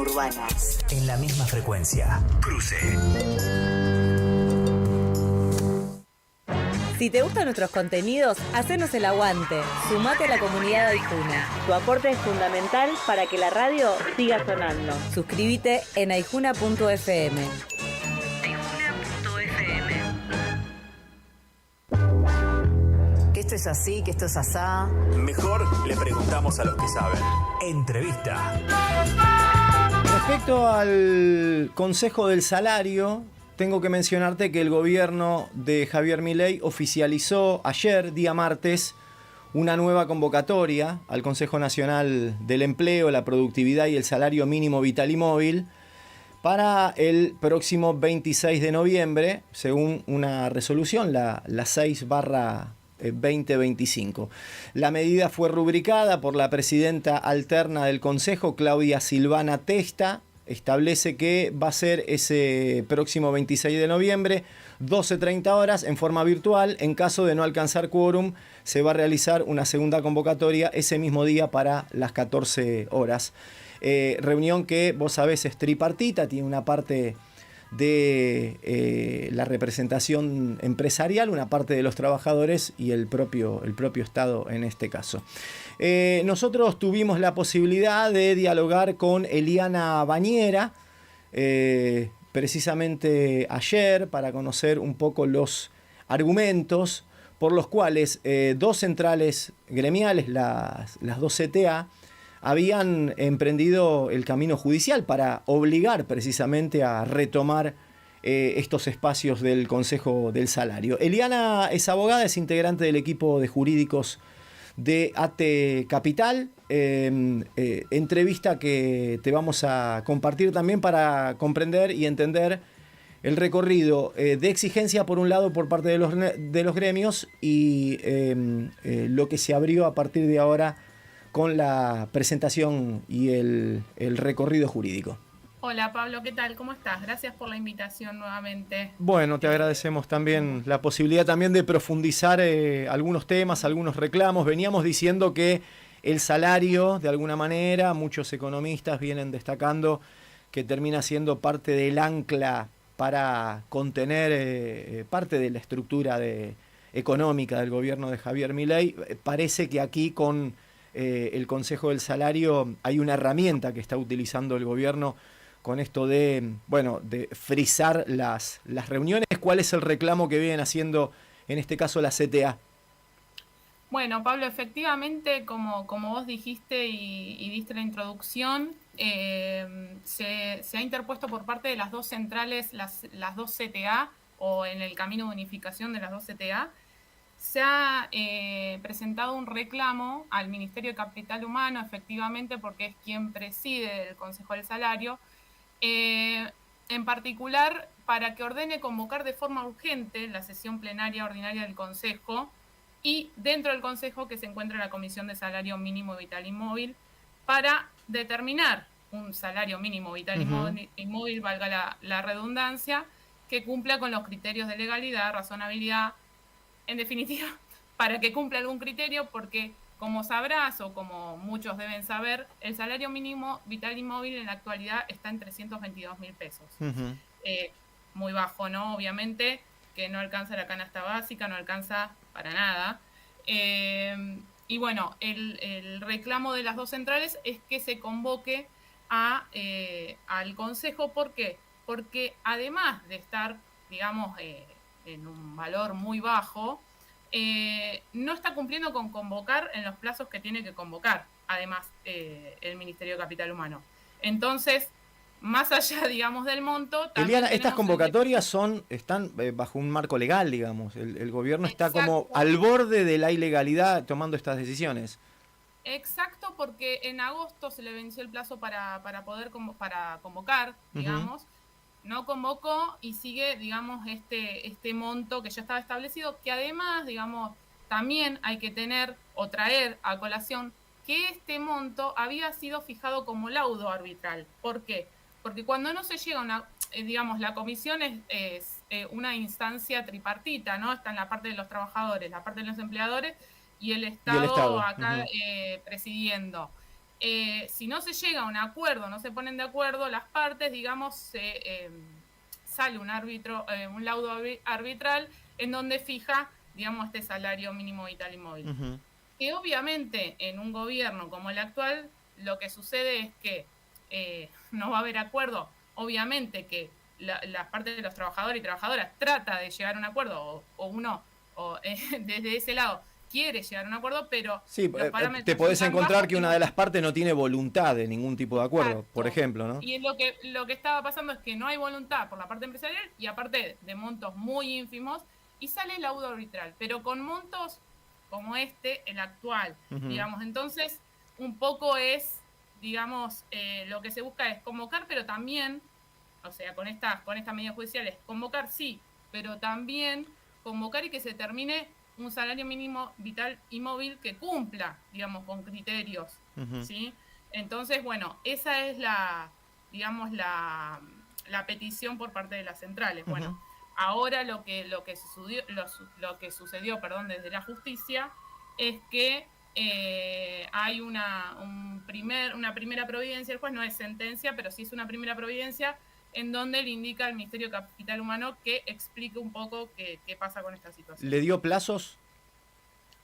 urbanas. En la misma frecuencia. Cruce. Si te gustan nuestros contenidos, hacenos el aguante. Sumate a la comunidad de Aijuna. Tu aporte es fundamental para que la radio siga sonando. Suscríbete en aijuna.fm. Que esto es así, que esto es asá. Mejor le preguntamos a los que saben. Entrevista. Respecto al Consejo del Salario, tengo que mencionarte que el gobierno de Javier Milei oficializó ayer, día martes, una nueva convocatoria al Consejo Nacional del Empleo, la Productividad y el Salario Mínimo Vital y Móvil para el próximo 26 de noviembre, según una resolución, la 6/2025. La medida fue rubricada por la presidenta alterna del Consejo, Claudia Silvana Testa. Establece que va a ser ese próximo 26 de noviembre, 12:30 horas, en forma virtual. En caso de no alcanzar quórum, se va a realizar una segunda convocatoria ese mismo día para las 14 horas. Reunión que, vos sabés, es tripartita, tiene una parte de la representación empresarial, una parte de los trabajadores y el propio Estado en este caso. Nosotros tuvimos la posibilidad de dialogar con Eliana Bañera precisamente ayer para conocer un poco los argumentos por los cuales dos centrales gremiales, las dos CTA, habían emprendido el camino judicial para obligar precisamente a retomar estos espacios del Consejo del Salario. Eliana es abogada, es integrante del equipo de jurídicos de ATE Capital. Entrevista que te vamos a compartir también para comprender y entender el recorrido de exigencia, por un lado, por parte de los gremios y lo que se abrió a partir de ahora con la presentación y el recorrido jurídico. Hola Pablo, ¿qué tal? ¿Cómo estás? Gracias por la invitación nuevamente. Bueno, te agradecemos también la posibilidad también de profundizar algunos temas, algunos reclamos. Veníamos diciendo que el salario, de alguna manera, muchos economistas vienen destacando que termina siendo parte del ancla para contener parte de la estructura económica del gobierno de Javier Milei. Parece que aquí con el Consejo del Salario hay una herramienta que está utilizando el gobierno con esto de frizar las reuniones. ¿Cuál es el reclamo que vienen haciendo en este caso la CTA? Bueno, Pablo, efectivamente, como vos dijiste y diste la introducción, se ha interpuesto por parte de las dos centrales, las dos CTA, o en el camino de unificación de las dos CTA, se ha presentado un reclamo al Ministerio de Capital Humano, efectivamente, porque es quien preside el Consejo del Salario, en particular para que ordene convocar de forma urgente la sesión plenaria ordinaria del Consejo y dentro del Consejo que se encuentra la Comisión de Salario Mínimo Vital y Móvil para determinar un salario mínimo vital y móvil, valga la redundancia, que cumpla con los criterios de legalidad, razonabilidad, en definitiva, para que cumpla algún criterio, porque como sabrás o como muchos deben saber, el salario mínimo vital y móvil en la actualidad está en 322.000 pesos. Muy bajo, ¿no? Obviamente, que no alcanza la canasta básica, no alcanza para nada. Y bueno, el reclamo de las dos centrales es que se convoque al Consejo. ¿Por qué? Porque además de estar, digamos, en un valor muy bajo, no está cumpliendo con convocar en los plazos que tiene que convocar, además, el Ministerio de Capital Humano. Entonces, más allá, digamos, del monto... Eliana, estas convocatorias están bajo un marco legal, digamos. El gobierno está como al borde de la ilegalidad tomando estas decisiones. Exacto, porque en agosto se le venció el plazo para poder convocar, digamos. No convocó y sigue, digamos, este monto que ya estaba establecido, que además, digamos, también hay que tener o traer a colación que este monto había sido fijado como laudo arbitral. ¿Por qué? Porque cuando no se llega digamos, la comisión es una instancia tripartita, ¿no? Está en la parte de los trabajadores, la parte de los empleadores y el Estado acá presidiendo. Si no se llega a un acuerdo, no se ponen de acuerdo las partes, digamos, sale un laudo arbitral en donde fija, digamos, este salario mínimo vital y móvil. Ujú. Que obviamente en un gobierno como el actual, lo que sucede es que no va a haber acuerdo. Obviamente que las partes de los trabajadores y trabajadoras trata de llegar a un acuerdo, desde ese lado quiere llegar a un acuerdo, pero Sí, los parámetros te podés son tan encontrar bajos que una de las partes no tiene voluntad de ningún tipo de acuerdo, Exacto. por ejemplo, ¿no? Y lo que estaba pasando es que no hay voluntad por la parte empresarial y aparte de montos muy ínfimos, y sale el laudo arbitral, pero con montos como el actual, Ujú. digamos. Entonces, un poco digamos, lo que se busca es convocar, pero también, o sea, con estas medidas judiciales, convocar sí, pero también convocar y que se termine un salario mínimo vital y móvil que cumpla, digamos, con criterios, Ujú. ¿sí? Entonces, bueno, esa es digamos, la petición por parte de las centrales. Ujú. Bueno, ahora lo que sucedió, desde la justicia es que hay una primera providencia, el juez no es sentencia, pero sí es una primera providencia en donde le indica al Ministerio de Capital Humano que explique un poco qué pasa con esta situación. ¿Le dio plazos?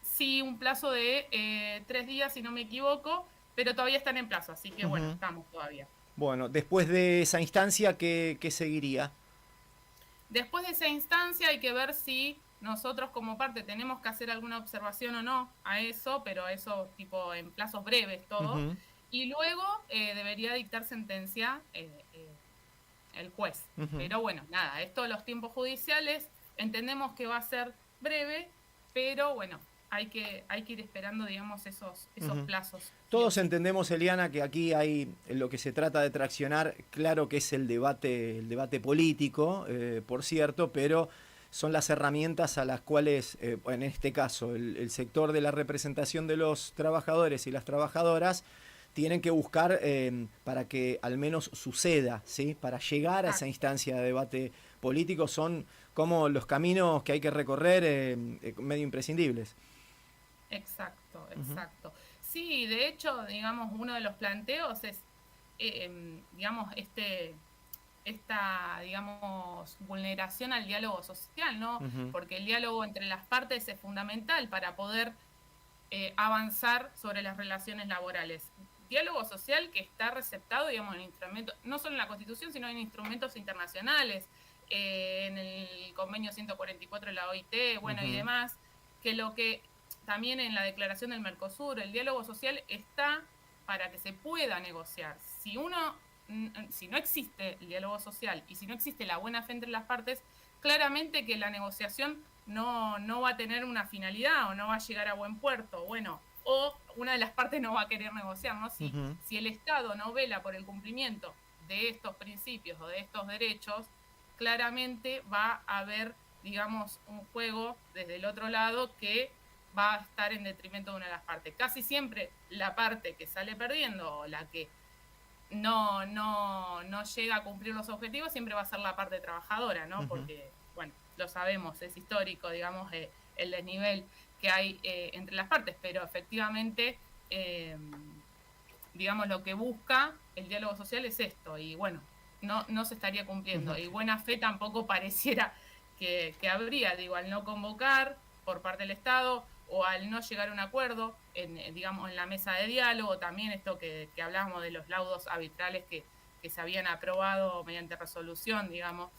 Sí, un plazo de 3 días, si no me equivoco, pero todavía están en plazo, así que bueno, Ujú. estamos todavía. Bueno, después de esa instancia, ¿qué seguiría? Después de esa instancia hay que ver si nosotros como parte tenemos que hacer alguna observación o no a eso, pero eso tipo en plazos breves todo. Ujú. Y luego debería dictar sentencia el juez. Ujú. Pero bueno, nada, esto los tiempos judiciales entendemos que va a ser breve, pero bueno, hay que ir esperando, digamos, esos Ujú. plazos. Todos entendemos, Eliana, que aquí hay lo que se trata de traccionar, claro que es el debate político, por cierto, pero son las herramientas a las cuales, en este caso, el sector de la representación de los trabajadores y las trabajadoras tienen que buscar para que al menos suceda, ¿sí? Para llegar a esa instancia de debate político son como los caminos que hay que recorrer medio imprescindibles. Exacto. Sí, de hecho, digamos, uno de los planteos es, digamos, esta, digamos, vulneración al diálogo social, ¿no? Ujú. Porque el diálogo entre las partes es fundamental para poder avanzar sobre las relaciones laborales. Diálogo social que está receptado, digamos, en instrumentos, no solo en la Constitución, sino en instrumentos internacionales, en el convenio 144 de la OIT, bueno, Uh-huh. y demás, que también en la declaración del Mercosur, el diálogo social está para que se pueda negociar. Si no existe el diálogo social y si no existe la buena fe entre las partes, claramente que la negociación no va a tener una finalidad o no va a llegar a buen puerto. Bueno, o una de las partes no va a querer negociar, ¿no? Si el Estado no vela por el cumplimiento de estos principios o de estos derechos, claramente va a haber, digamos, un juego desde el otro lado que va a estar en detrimento de una de las partes. Casi siempre la parte que sale perdiendo o la que no llega a cumplir los objetivos siempre va a ser la parte trabajadora, ¿no? Uh-huh. Porque, bueno, lo sabemos, es histórico, digamos, el desnivel que hay entre las partes, pero efectivamente, digamos, lo que busca el diálogo social es esto, y bueno, no se estaría cumpliendo. Uh-huh. Y buena fe tampoco pareciera que habría, digo, al no convocar por parte del Estado o al no llegar a un acuerdo, digamos, en la mesa de diálogo, también esto que hablábamos de los laudos arbitrales que se habían aprobado mediante resolución, digamos,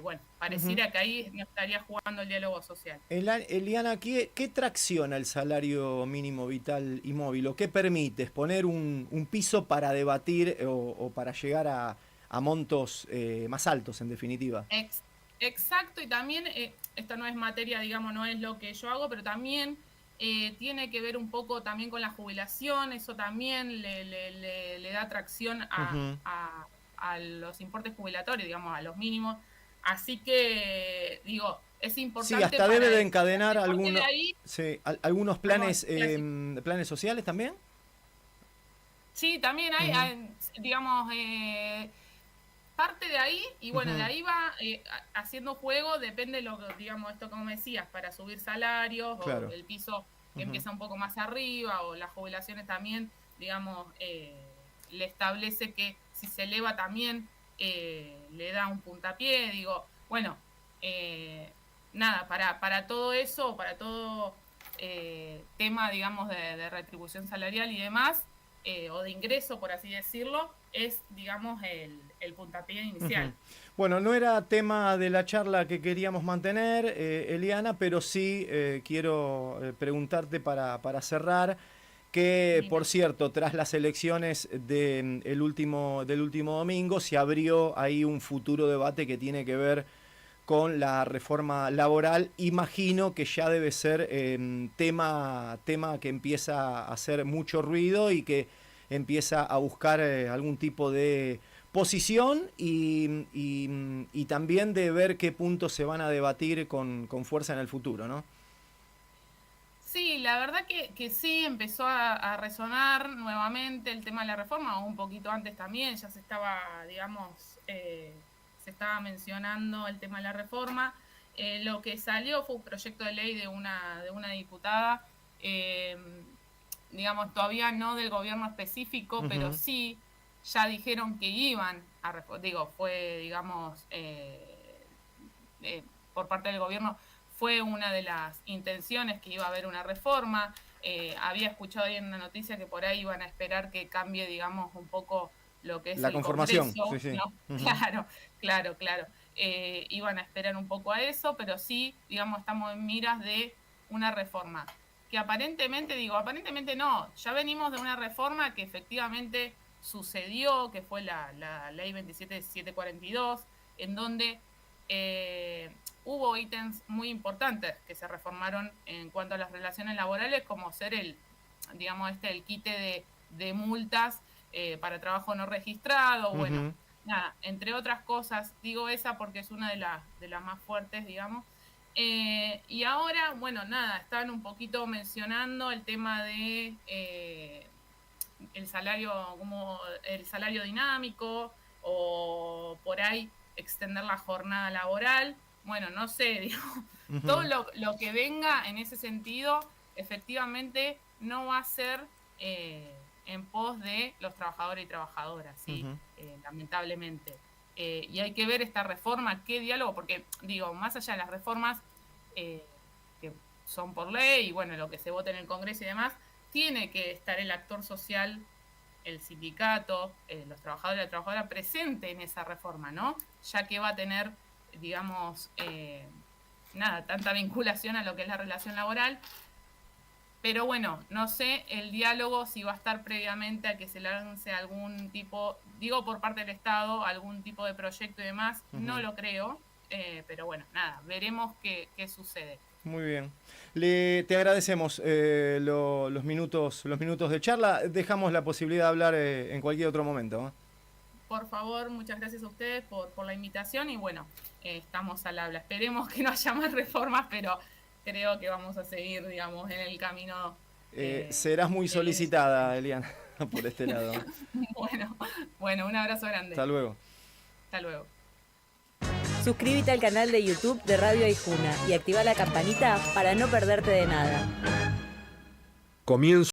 bueno, pareciera uh-huh. que ahí no estaría jugando el diálogo social. Eliana, ¿qué tracciona el salario mínimo vital y móvil? ¿O qué permite? ¿Es poner un piso para debatir o para llegar a montos más altos, en definitiva? Exacto, y también, esto no es materia, digamos, no es lo que yo hago, pero también tiene que ver un poco también con la jubilación, eso también le da tracción a los importes jubilatorios, digamos, a los mínimos. Así que, digo, es importante. Sí, hasta debe de encadenar algunos planes, planes sociales también. Sí, también hay digamos, parte de ahí, y bueno, de ahí va haciendo juego, depende, digamos, esto como me decías, para subir salarios, claro, o el piso que empieza un poco más arriba, o las jubilaciones también, digamos, le establece que si se eleva también le da un puntapié, digo, bueno, nada, para todo eso, para todo tema, digamos, de retribución salarial y demás, o de ingreso, por así decirlo, es, digamos, el puntapié inicial. Uh-huh. Bueno, no era tema de la charla que queríamos mantener, Eliana, pero sí quiero preguntarte para cerrar, que por cierto, tras las elecciones del último domingo, se abrió ahí un futuro debate que tiene que ver con la reforma laboral. Imagino que ya debe ser tema que empieza a hacer mucho ruido y que empieza a buscar algún tipo de posición y también de ver qué puntos se van a debatir con fuerza en el futuro, ¿no? Sí, la verdad que sí, empezó a resonar nuevamente el tema de la reforma, o un poquito antes también, ya se estaba, digamos, se estaba mencionando el tema de la reforma. Lo que salió fue un proyecto de ley de una diputada, digamos, todavía no del gobierno específico, pero sí, ya dijeron que iban a reformar, fue, digamos, por parte del gobierno, fue una de las intenciones que iba a haber una reforma. Había escuchado ahí en una noticia que por ahí iban a esperar que cambie, digamos, un poco lo que es la conformación. Congreso, sí. ¿no? Claro. Iban a esperar un poco a eso, pero sí, digamos, estamos en miras de una reforma. Que aparentemente no, ya venimos de una reforma que efectivamente sucedió, que fue la ley 27742, en donde hubo ítems muy importantes que se reformaron en cuanto a las relaciones laborales, como ser el quite de multas para trabajo no registrado, bueno, nada, entre otras cosas, digo esa porque es una de las más fuertes, digamos. Y ahora, bueno, nada, están un poquito mencionando el tema de el salario dinámico, o por ahí extender la jornada laboral. Bueno, no sé, digo, todo lo que venga en ese sentido, efectivamente no va a ser en pos de los trabajadores y trabajadoras, ¿sí? Lamentablemente. Y hay que ver esta reforma, qué diálogo, porque, digo, más allá de las reformas que son por ley, y bueno, lo que se vota en el Congreso y demás, tiene que estar el actor social, el sindicato, los trabajadores y la trabajadora presente en esa reforma, ¿no? Ya que va a tener, digamos, tanta vinculación a lo que es la relación laboral. Pero bueno, no sé el diálogo si va a estar previamente a que se lance algún tipo, digo por parte del Estado, algún tipo de proyecto y demás, no lo creo, pero bueno, nada, veremos qué sucede. Muy bien. Te agradecemos los minutos de charla. Dejamos la posibilidad de hablar en cualquier otro momento, ¿eh? Por favor, muchas gracias a ustedes por la invitación y bueno, estamos al habla. Esperemos que no haya más reformas, pero creo que vamos a seguir, digamos, en el camino. Serás muy solicitada, Eliana, por este lado. Bueno, un abrazo grande. Hasta luego. Hasta luego. Suscríbete al canal de YouTube de Radio Aijuna y activa la campanita para no perderte de nada. Comienzo